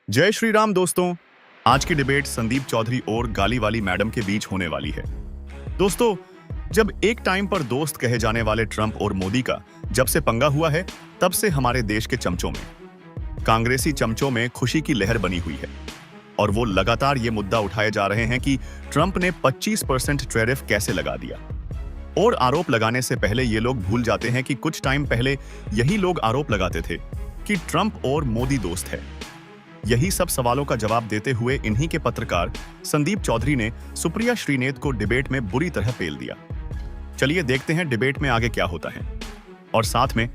जय श्री राम दोस्तों। आज की डिबेट संदीप चौधरी और गाली वाली मैडम के बीच होने वाली है। दोस्तों, जब एक टाइम पर दोस्त कहे जाने वाले ट्रंप और मोदी का जब से पंगा हुआ है, तब से हमारे देश के चमचों में, कांग्रेसी चमचों में खुशी की लहर बनी हुई है और वो लगातार ये मुद्दा उठाए जा रहे हैं कि ट्रंप ने 25% टैरिफ कैसे लगा दिया। और आरोप लगाने से पहले ये लोग भूल जाते हैं कि कुछ टाइम पहले यही लोग आरोप लगाते थे कि ट्रंप और मोदी दोस्त है। यही सब सवालों का जवाब देते हुए इन्हीं के पत्रकार संदीप चौधरी ने सुप्रिया श्रीनेत को डिबेट में बुरी तरह पेल दिया। चलिए देखते हैं डिबेट में आगे क्या होता है, और साथ में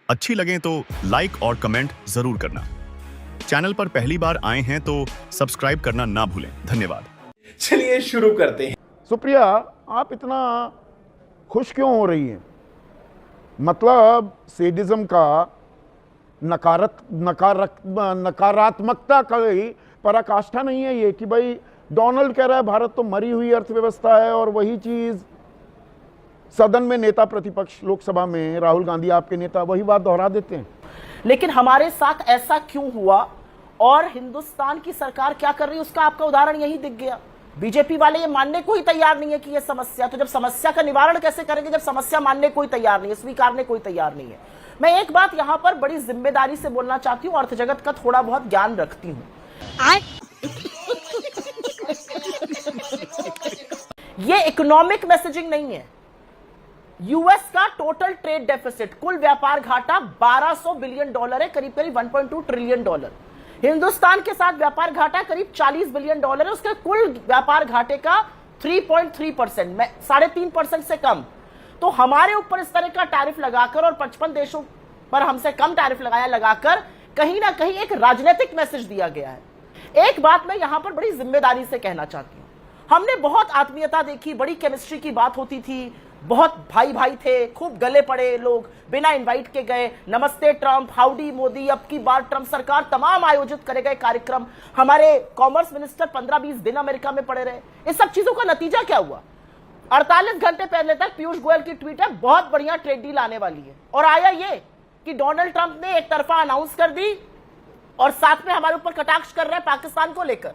अच्छी लगे तो लाइक और कमेंट जरूर करना। चैनल पर पहली बार आए हैं तो सब्सक्राइब करना ना भूलें। धन्यवाद। चलिए शुरू करते हैं। सुप्रिया, आप इतना खुश क्यों हो रही हैं? मतलब सेडिज्म का नकारात्मकता का पराकाष्ठा नहीं है ये कि भाई डोनाल्ड कह रहा है भारत तो मरी हुई अर्थव्यवस्था है, और वही चीज सदन में नेता प्रतिपक्ष लोकसभा में राहुल गांधी आपके नेता वही बात दोहरा देते हैं। लेकिन हमारे साथ ऐसा क्यों हुआ और हिंदुस्तान की सरकार क्या कर रही है उसका आपका उदाहरण यही दिख गया। बीजेपी वाले ये मानने को ही तैयार नहीं है कि ये समस्या, तो जब समस्या का निवारण कैसे करेंगे जब समस्या मानने को ही तैयार नहीं है, स्वीकारने को ही तैयार नहीं है। मैं एक बात यहां पर बड़ी जिम्मेदारी से बोलना चाहती हूं, अर्थ जगत का थोड़ा बहुत ज्ञान रखती हूं। ये इकोनॉमिक मैसेजिंग नहीं है। यूएस का टोटल ट्रेड डेफिसिट, कुल व्यापार घाटा $1200 बिलियन है, करीब करीब $1.2 ट्रिलियन। हिंदुस्तान के साथ व्यापार घाटा करीब $40 बिलियन है, उसके कुल व्यापार घाटे का 3.3%, 3.5% से कम। तो हमारे ऊपर इस तरह का टैरिफ लगाकर और 55 देशों पर हमसे कम टैरिफ लगाकर कहीं ना कहीं एक राजनीतिक मैसेज दिया गया है। एक बात मैं यहां पर बड़ी जिम्मेदारी से कहना चाहती हूं, हमने बहुत आत्मीयता देखी, बड़ी केमिस्ट्री की बात होती थी, बहुत भाई भाई थे, खूब गले पड़े लोग, बिना इनवाइट के गए, नमस्ते ट्रंप, हाउडी मोदी, अब की बार ट्रंप सरकार, तमाम आयोजित करे गए कार्यक्रम। हमारे कॉमर्स मिनिस्टर 15-20 दिन अमेरिका में पड़े रहे। इस सब चीजों का नतीजा क्या हुआ? 48 घंटे पहले तक पीयूष गोयल की ट्वीट है बहुत बढ़िया ट्रेड डील आने वाली है, और आया ये कि डोनाल्ड ट्रंप ने एक तरफा अनाउंस कर दी और साथ में हमारे ऊपर कटाक्ष कर रहे हैं पाकिस्तान को लेकर।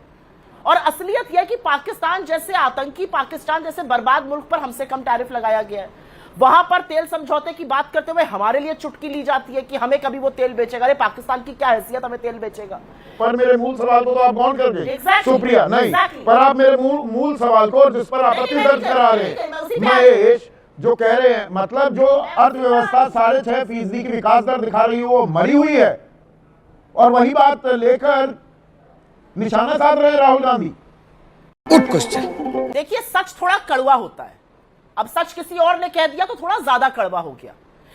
और असलियत यह कि पाकिस्तान जैसे आतंकी, पाकिस्तान जैसे बर्बाद मुल्क पर हमसे कम टैरिफ लगाया गया है। वहां पर तेल समझौते की बात करते हुए हमारे लिए चुटकी ली जाती है कि हमें कभी वो तेल बेचेगा। अरे पाकिस्तान की क्या हैसियत, हमें तेल बेचेगा? पर मेरे मूल सवाल को तो आप गौर कर गए। सुप्रिया, नहीं, Exactly. पर आप मेरे मूल सवाल को, जिस पर आपत्ति दर्ज करा रहे हैं, महेश जो कह रहे हैं, मतलब जो अर्थव्यवस्था 6.5% की विकास दर दिखा रही है वो मरी हुई है, और वही बात लेकर निशाना साध रहे राहुल गांधी। Good question. देखिए, सच थोड़ा कड़वा होता है। अब सच किसी और ने कह दिया तो थोड़ा ज्यादा कड़वा हो गया।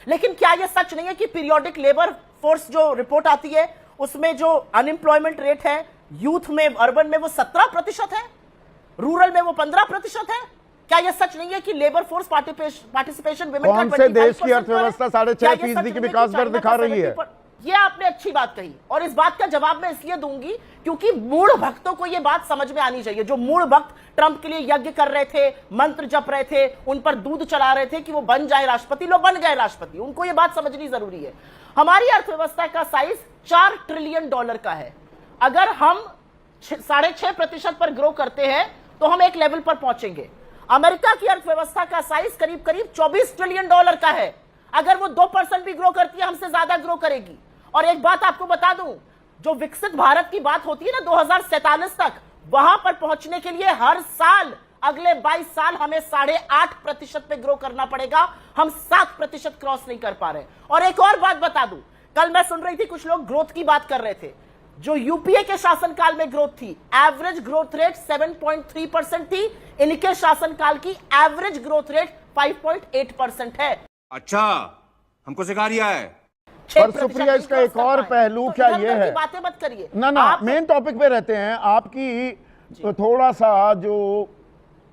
लेकिन क्या यह सच नहीं है कि पीरियोडिक लेबर फोर्स जो रिपोर्ट आती है उसमें जो अनएम्प्लॉयमेंट रेट है यूथ में, अर्बन में वो 17% है, रूरल में वो 15% है? क्या यह सच नहीं है कि लेबर फोर्स पार्टिसिपेशन वुमेन का 25% कौन से देश की अर्थव्यवस्था 6.5% की विकास दर दिखा रही है? ये आपने अच्छी बात कही, और इस बात का जवाब मैं इसलिए दूंगी क्योंकि मूढ़ भक्तों को ये बात समझ में आनी चाहिए। जो मूढ़ भक्त ट्रंप के लिए यज्ञ कर रहे थे, मंत्र जप रहे थे, उन पर दूध चढ़ा रहे थे कि वो बन जाए राष्ट्रपति, लोग बन गए राष्ट्रपति, उनको ये बात समझनी जरूरी है। हमारी अर्थव्यवस्था का साइज $4 ट्रिलियन का है। अगर हम 6.5% पर ग्रो करते हैं तो हम एक लेवल पर पहुंचेंगे। अमेरिका की अर्थव्यवस्था का साइज करीब करीब $24 ट्रिलियन का है। अगर वो 2% भी ग्रो करती है, हमसे ज्यादा ग्रो करेगी। और एक बात आपको बता दूं, जो विकसित भारत की बात होती है ना 2047 तक, वहां पर पहुंचने के लिए हर साल अगले 22 साल हमें 8.5% पे ग्रो करना पड़ेगा। हम 7% क्रॉस नहीं कर पा रहे। और एक और बात बता दूं, कल मैं सुन रही थी कुछ लोग ग्रोथ की बात कर रहे थे। जो यूपीए के शासनकाल में ग्रोथ थी, एवरेज ग्रोथ रेट 7.3% थी। इनके शासनकाल की एवरेज ग्रोथ रेट 5.8% है। अच्छा, हमको सिखा रिया है। पर सुप्रिया, इसका एक और पहलू क्या ये है, बातें मत करिए ना मेन टॉपिक पे रहते हैं। आपकी थोड़ा सा जो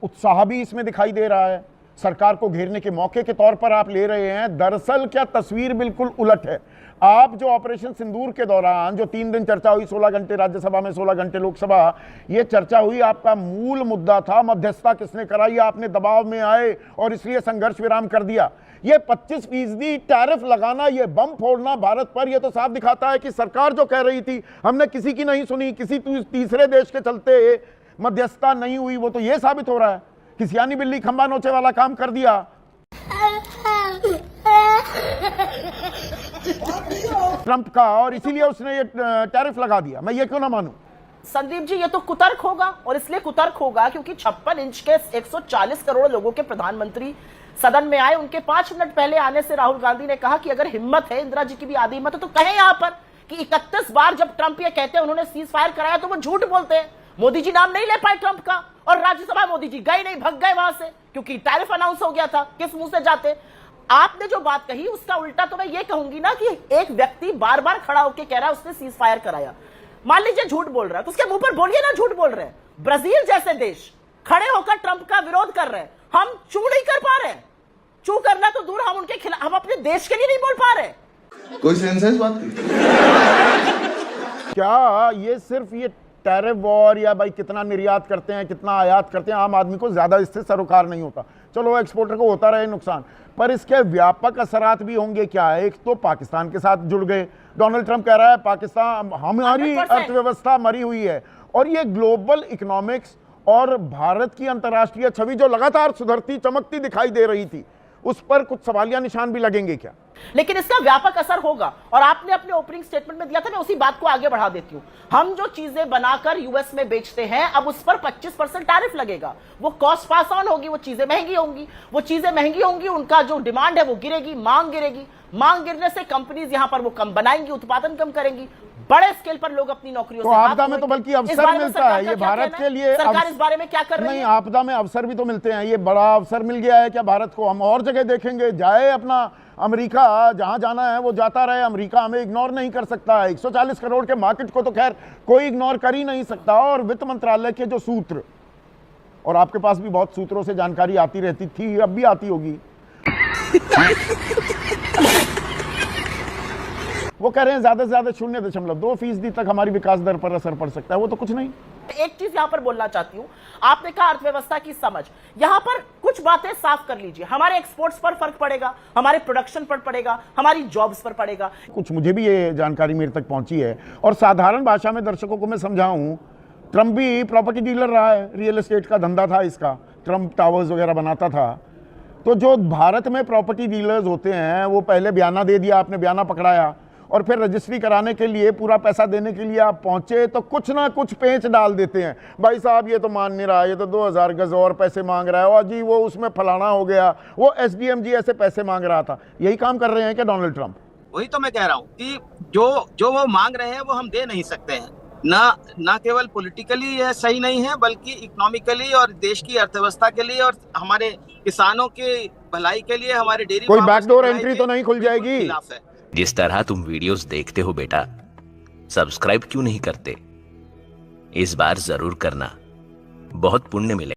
उत्साह भी इसमें दिखाई दे रहा है, सरकार को घेरने के मौके के तौर पर आप ले रहे हैं। दरअसल क्या तस्वीर बिल्कुल उलट है। आप जो ऑपरेशन सिंदूर के दौरान जो 3 दिन चर्चा हुई, 16 घंटे राज्यसभा में, 16 घंटे लोकसभा, ये चर्चा हुई, आपका मूल मुद्दा था मध्यस्थता किसने कराई, आपने दबाव में आए और इसलिए संघर्ष विराम कर दिया। ये 25% टैरिफ लगाना, ये बम फोड़ना भारत पर, ये तो साफ दिखाता है कि सरकार जो कह रही थी हमने किसी की नहीं सुनी, किसी तीसरे देश के चलते मध्यस्थता नहीं हुई, वो तो ये साबित हो रहा है कि सियानी बिल्ली खंबा नोचे वाला काम कर दिया ट्रंप का, और इसीलिए उसने ये टैरिफ लगा दिया। मैं ये क्यों ना मानूं? संदीप जी, ये तो कुतर्क होगा, और इसलिए कुतर्क होगा क्योंकि 56 इंच के 140 करोड़ लोगों के प्रधानमंत्री सदन में आए। उनके 5 मिनट पहले आने से राहुल गांधी ने कहा कि अगर हिम्मत है, इंदिरा जी की भी आधी हिम्मत है, तो कहें यहां पर कि 31 बार जब ट्रंप ये कहते हैं उन्होंने सीज फायर कराया, तो वो झूठ बोलते हैं। मोदी जी नाम नहीं ले पाए ट्रंप का, और राज्यसभा मोदी जी गए नहीं, भग गए वहां से, क्योंकि टैरिफ अनाउंस हो गया था। किस मुंह से जाते? आपने जो बात कही उसका उल्टा तो मैं ये कहूंगी ना कि एक व्यक्ति बार बार खड़ा होकर कह रहा है उसने सीज फायर कराया, मान लीजिए झूठ बोल रहा है, तो उसके मुंह पर बोलिए ना झूठ बोल रहे हैं। ब्राजील जैसे देश खड़े होकर ट्रंप का विरोध कर रहे हैं, हम चू नहीं कर पा रहे हैं। चू करना तो दूर, हम उनके खिलाफ, हम अपने देश के लिए नहीं बोल पा रहे। कोई सेंस है इस बात की? क्या ये सिर्फ ये टैरिफ वॉर या भाई कितना निर्यात करते हैं, कितना आयात करते हैं, आम आदमी को ज्यादा इससे सरोकार नहीं होता। चलो एक्सपोर्टर को होता रहे नुकसान, पर इसके व्यापक असरात भी होंगे। क्या एक तो पाकिस्तान के साथ जुड़ गए, डोनाल्ड ट्रंप कह रहा है पाकिस्तान, हमारी 100%। अर्थव्यवस्था मरी हुई है, और ये ग्लोबल इकोनॉमिक्स और भारत की अंतर्राष्ट्रीय छवि जो लगातार सुधरती चमकती दिखाई दे रही थी, उस पर कुछ सवालिया निशान भी लगेंगे क्या? लेकिन इसका व्यापक असर होगा, और आपने अपने ओपनिंग स्टेटमेंट में दिया था, मैं उसी बात को आगे बढ़ा देती हूं। हम जो चीजें बनाकर यूएस में बेचते हैं, अब उस पर 25% टैरिफ लगेगा। वो कॉस्ट पास ऑन होगी, वो चीजें महंगी होंगी, वो चीजें महंगी होंगी, उनका जो डिमांड है वो गिरेगी, मांग गिरेगी। मांग गिरने से कंपनीज यहां पर वो कम बनाएंगी, उत्पादन कम करेंगी, बड़े स्केल पर लोग अपनी नौकरियों तो से आपदा में तो बल्कि अवसर मिलता है, ये भारत के लिए सरकार इस बारे में क्या कर रही नहीं, है? आपदा में अवसर भी तो मिलते हैं, ये बड़ा अवसर मिल गया है क्या भारत को? हम और जगह देखेंगे, जाए अपना अमेरिका, जहां जाना है वो जाता रहे, अमेरिका हमें इग्नोर नहीं कर सकता। 140 करोड़ के मार्केट को तो खैर कोई इग्नोर कर ही नहीं सकता। और वित्त मंत्रालय के जो सूत्र, और आपके पास भी बहुत सूत्रों से जानकारी आती रहती थी, अब भी आती होगी, वो कह रहे हैं ज्यादा से ज्यादा 0.2% तक हमारी विकास दर पर असर पड़ सकता है। वो तो कुछ नहीं। एक चीज यहां पर बोलना चाहती हूं, आपने कहा अर्थव्यवस्था की समझ, यहां पर कुछ बातें साफ कर लीजिए। हमारे एक्सपोर्ट्स पर फर्क पड़ेगा, हमारे प्रोडक्शन पर पड़ेगा, हमारी जॉब्स पर पड़ेगा। कुछ मुझे भी ये जानकारी मेरे तक पहुंची है, और साधारण भाषा में दर्शकों को मैं समझाऊं, ट्रंप भी प्रॉपर्टी डीलर रहा है, रियल एस्टेट का धंधा था इसका, ट्रंप टावर्स वगैरह बनाता था। तो जो भारत में प्रॉपर्टी डीलर्स होते हैं, वो पहले बयाना दे दिया, आपने बयाना पकड़ाया, और फिर रजिस्ट्री कराने के लिए, पूरा पैसा देने के लिए आप पहुंचे, तो कुछ ना कुछ पेंच डाल देते हैं। भाई साहब ये तो मान नहीं रहा, ये तो 2000 गज और पैसे मांग रहा है, और जी वो उसमें फलाना हो गया, वो एसडीएम जी ऐसे पैसे मांग रहा था। यही काम कर रहे हैं क्या डोनाल्ड ट्रंप? वही तो मैं कह रहा हूँ कि जो वो मांग रहे हैं वो हम दे नहीं सकते हैं। ना केवल पॉलिटिकली यह सही नहीं है, बल्कि इकोनॉमिकली और देश की अर्थव्यवस्था के लिए और हमारे किसानों के भलाई के लिए, हमारे डेयरी कोई बैकडोर एंट्री तो नहीं खुल जाएगी? खिलाफ है। जिस तरह तुम वीडियोस देखते हो बेटा, सब्सक्राइब क्यों नहीं करते? इस बार जरूर करना, बहुत पुण्य मिलेगा।